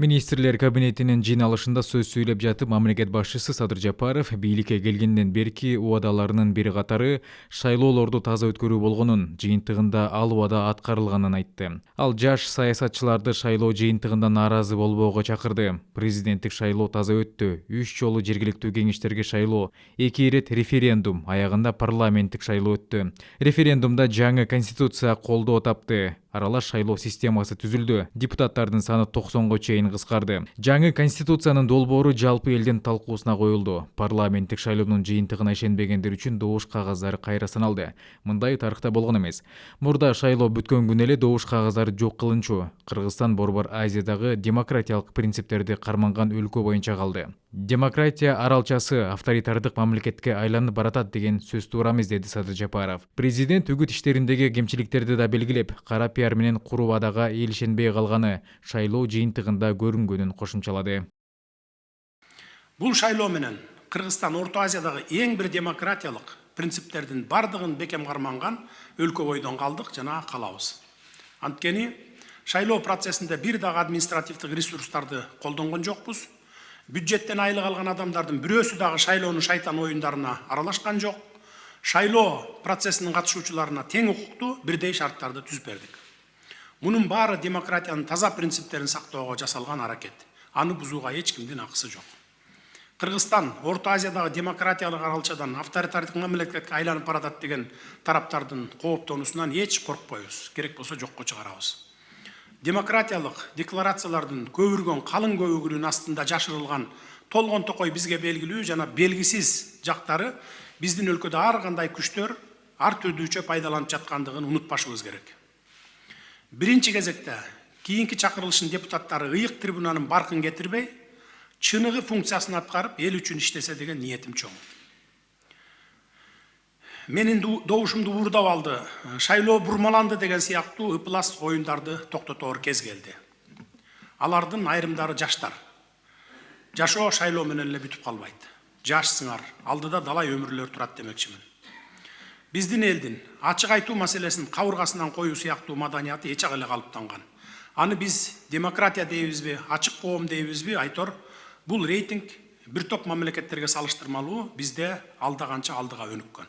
Министрлер кабинетинин жыйналышында сөз сүйлөп жатып, мамлекет башчысы Садыр Жапаров бийликке келгенден берки убадаларынын бир катары шайлоолорду таза өткөрүү болгонун, жыйынтыгында ал убада аткарылганын айтты. Ал жаш саясатчыларды шайлоо жыйынтыгында нааразы болбоого чакырды. Президенттик шайлоо таза өттү. 3 жолу жергиликтүү кеңештерге шайлоо, 2 ирет референдум, аягында парламенттик шайлоо өттү. Референдумда жаңы конституция колдоо тапты. Аралаш шайлоо системасы түзүлдү. Депутаттардын саны 90го чейин кыскарды. Жаңы конституциянын долбоору жалпы элдин талкуусуна коюлду. Парламенттик шайлоонун жыйынтыгына ишенбегендер үчүн добуш кагаздары кайра саналды. Мындай тарыхта болгон эмес. Мурда шайлоо бүткөн күнү эле добуш кагаздары жок кылынчу. Кыргызстан Борбор Азиядагы демократиялык принциптерди карманган өлкө боюнча калды. Демократия аралчасы авторитардык мамлекетке айланып баратат деген сөз туура эмес, деди Садыр Жапаров. Президент үгүт иштериндеги кемчиликтерди да белгилеп, кара пиар менен куру убадага эл ишенбей калганы шайлоо жыйынтыгында көрүнгөнүн кошумчалады. Бул шайлоо менен Кыргызстан Орто Азиядагы эң бир демократиялык принциптердин бардыгын бекем карманган өлкө бойдон калдык жана калабыз. Анткени шайлоо процессинде бир дагы административдик ресурстарды колдонгон жокпуз. Бюджеттен айлык алган адамдардын бирөөсү дагы шайлоонун шайтан оюндарына аралашкан жок. Шайлоо процессинин катышуучуларына тең укуктуу бирдей шарттарды түзүп бердик. Мунун баары демократиянын таза принциптерин сактоого жасалган аракет. Аны бузууга эч кимдин акысы жок. Кыргызстан Орто Азиядагы демократиялык аралчадан авторитардык мамлекетке айланып баратат деген тараптардын кооптонуусунан эч коркпойбуз. Керек болсо жокко чыгарабыз. Демократиялык декларациялардын көбүргөн калың көбүгүнүн астында жашырылган толгон токой бизге белгилүү жана белгисиз жактары биздин өлкөдө ар кандай күчтөр ар түрдүүчө пайдаланып жаткандыгын унутпашыбыз керек. Биринчи кезекте кийинки чакырылыштын депутаттары ыйык трибунанын баркын кетирбей, чыныгы функциясын аткарып, эл үчүн иштесе деген ниетим чоң. Менин добушумду уурдап алды, шайлоо бурмаланды деген сыяктуу ыплас оюндарды токтотоор кез келди. Алардын айрымдары жаштар. Жашоо шайлоо менен эле бүтүп калбайт. Жашсыңар, алдыда далай өмүрлөр турат демекчимин. Биздин элдин ачык айтуу маселесин кабыргасынан коюу сыяктуу маданияты эчак эле калыптанган. Аны биз демократия дейбизби, ачык коом дейбизби, айтор, бул рейтинг бир топ мамлекеттерге салыштырмалуу бизде алда канча алдыга өнүккөн.